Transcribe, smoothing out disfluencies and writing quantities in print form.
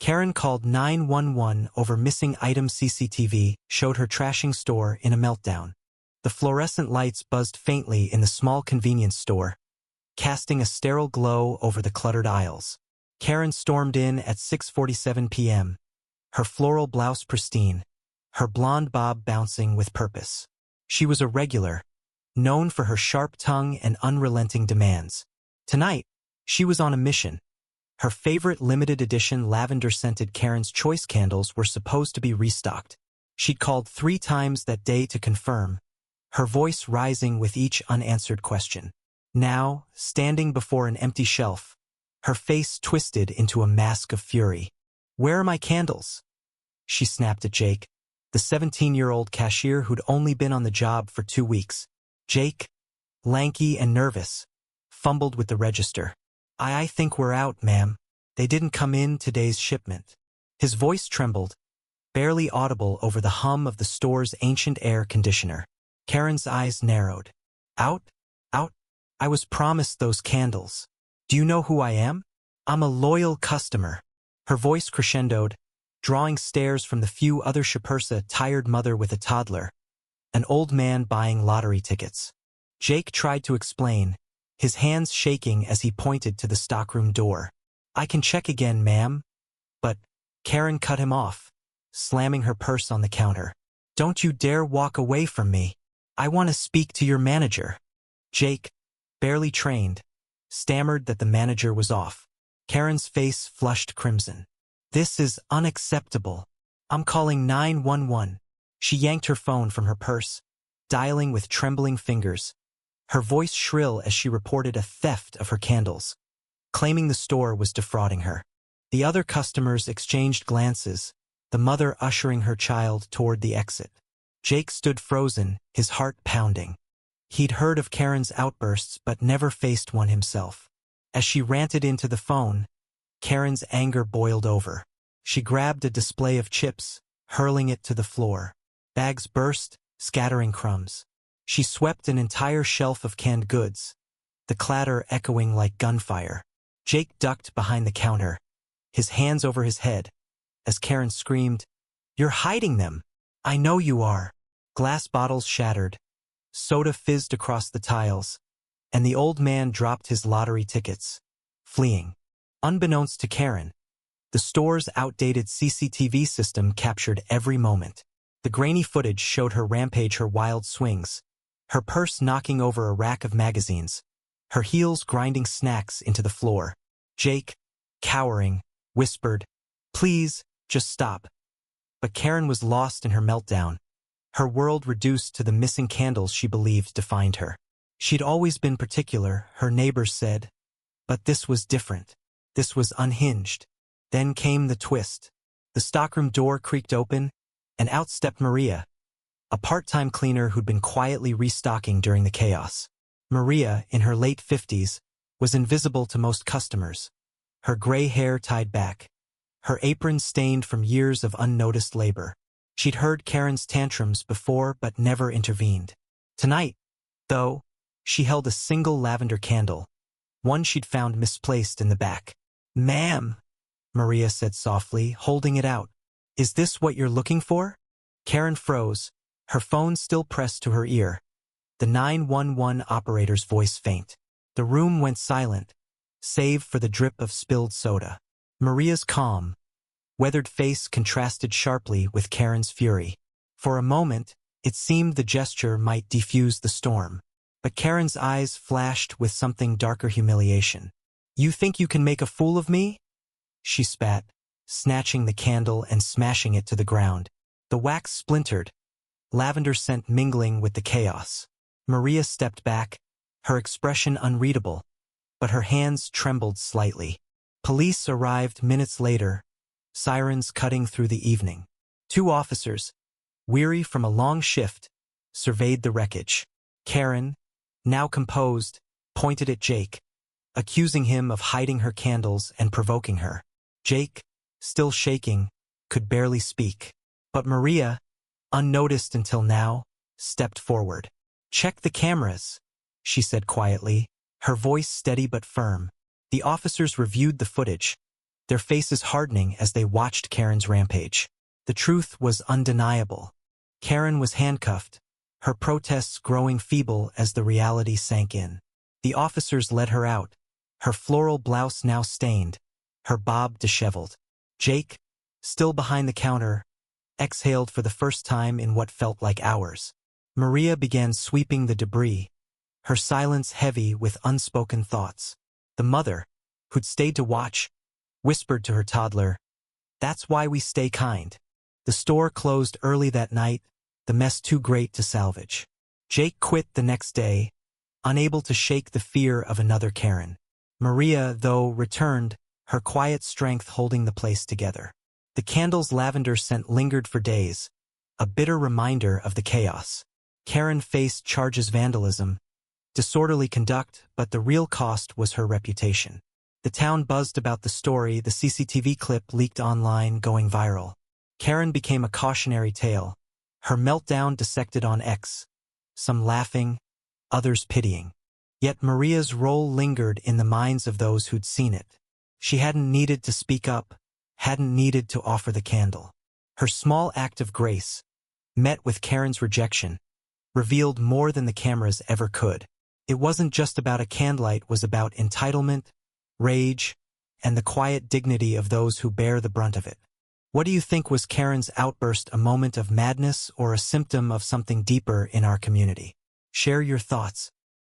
Karen called 911 over missing item. Cctv showed her trashing store in a meltdown. The fluorescent lights buzzed faintly in the small convenience store, casting a sterile glow over the cluttered aisles. Karen stormed in at 6:47 p.m., her floral blouse pristine, her blonde bob bouncing with purpose. She was a regular, known for her sharp tongue and unrelenting demands. Tonight, she was on a mission. Her favorite limited edition lavender-scented Karen's Choice candles were supposed to be restocked. She'd called 3 times that day to confirm, her voice rising with each unanswered question. Now, standing before an empty shelf, her face twisted into a mask of fury. "Where are my candles?" she snapped at Jake, the 17-year-old cashier who'd only been on the job for 2 weeks. Jake, lanky and nervous, fumbled with the register. I think we're out, ma'am. They didn't come in today's shipment." His voice trembled, barely audible over the hum of the store's ancient air conditioner. Karen's eyes narrowed. Out? Out? I was promised those candles. Do you know who I am? I'm a loyal customer. Her voice crescendoed, drawing stares from the few other shoppers: a tired mother with a toddler, an old man buying lottery tickets. Jake tried to explain, his hands shaking as he pointed to the stockroom door. "I can check again, ma'am." But Karen cut him off, slamming her purse on the counter. "Don't you dare walk away from me. I want to speak to your manager." Jake, barely trained, stammered that the manager was off. Karen's face flushed crimson. "This is unacceptable. I'm calling 911. She yanked her phone from her purse, dialing with trembling fingers, her voice shrill as she reported a theft of her candles, claiming the store was defrauding her. The other customers exchanged glances, the mother ushering her child toward the exit. Jake stood frozen, his heart pounding. He'd heard of Karen's outbursts but never faced one himself. As she ranted into the phone, Karen's anger boiled over. She grabbed a display of chips, hurling it to the floor. Bags burst, scattering crumbs. She swept an entire shelf of canned goods, the clatter echoing like gunfire. Jake ducked behind the counter, his hands over his head, as Karen screamed, "You're hiding them! I know you are!" Glass bottles shattered, soda fizzed across the tiles, and the old man dropped his lottery tickets, fleeing. Unbeknownst to Karen, the store's outdated CCTV system captured every moment. The grainy footage showed her rampage, her wild swings, her purse knocking over a rack of magazines, her heels grinding snacks into the floor. Jake, cowering, whispered, "Please, just stop." But Karen was lost in her meltdown, her world reduced to the missing candles she believed defined her. She'd always been particular, her neighbors said, but this was different. This was unhinged. Then came the twist. The stockroom door creaked open, and out stepped Maria, a part-time cleaner who'd been quietly restocking during the chaos. Maria, in her late 50s, was invisible to most customers, her gray hair tied back, her apron stained from years of unnoticed labor. She'd heard Karen's tantrums before but never intervened. Tonight, though, she held a single lavender candle, one she'd found misplaced in the back. "Ma'am," Maria said softly, holding it out. "Is this what you're looking for?" Karen froze, her phone still pressed to her ear, the 911 operator's voice faint. The room went silent, save for the drip of spilled soda. Maria's calm, weathered face contrasted sharply with Karen's fury. For a moment, it seemed the gesture might defuse the storm. But Karen's eyes flashed with something darker: humiliation. "You think you can make a fool of me?" she spat, snatching the candle and smashing it to the ground. The wax splintered, lavender scent mingling with the chaos. Maria stepped back, her expression unreadable, but her hands trembled slightly. Police arrived minutes later, sirens cutting through the evening. 2 officers, weary from a long shift, surveyed the wreckage. Karen, now composed, pointed at Jake, accusing him of hiding her candles and provoking her. Jake, still shaking, could barely speak. But Maria, unnoticed until now, stepped forward. "Check the cameras," she said quietly, her voice steady but firm. The officers reviewed the footage, their faces hardening as they watched Karen's rampage. The truth was undeniable. Karen was handcuffed, her protests growing feeble as the reality sank in. The officers led her out, her floral blouse now stained, her bob disheveled. Jake, still behind the counter, exhaled for the first time in what felt like hours. Maria began sweeping the debris, her silence heavy with unspoken thoughts. The mother, who'd stayed to watch, whispered to her toddler, "That's why we stay kind." The store closed early that night, the mess too great to salvage. Jake quit the next day, unable to shake the fear of another Karen. Maria, though, returned, her quiet strength holding the place together. The candle's lavender scent lingered for days, a bitter reminder of the chaos. Karen faced charges vandalism, disorderly conduct, but the real cost was her reputation. The town buzzed about the story, the CCTV clip leaked online, going viral. Karen became a cautionary tale, her meltdown dissected on X, some laughing, others pitying. Yet Maria's role lingered in the minds of those who'd seen it. She hadn't needed to speak up, hadn't needed to offer the candle. Her small act of grace, met with Karen's rejection, revealed more than the cameras ever could. It wasn't just about a candlelight, it was about entitlement, rage, and the quiet dignity of those who bear the brunt of it. What do you think? Was Karen's outburst a moment of madness or a symptom of something deeper in our community? Share your thoughts.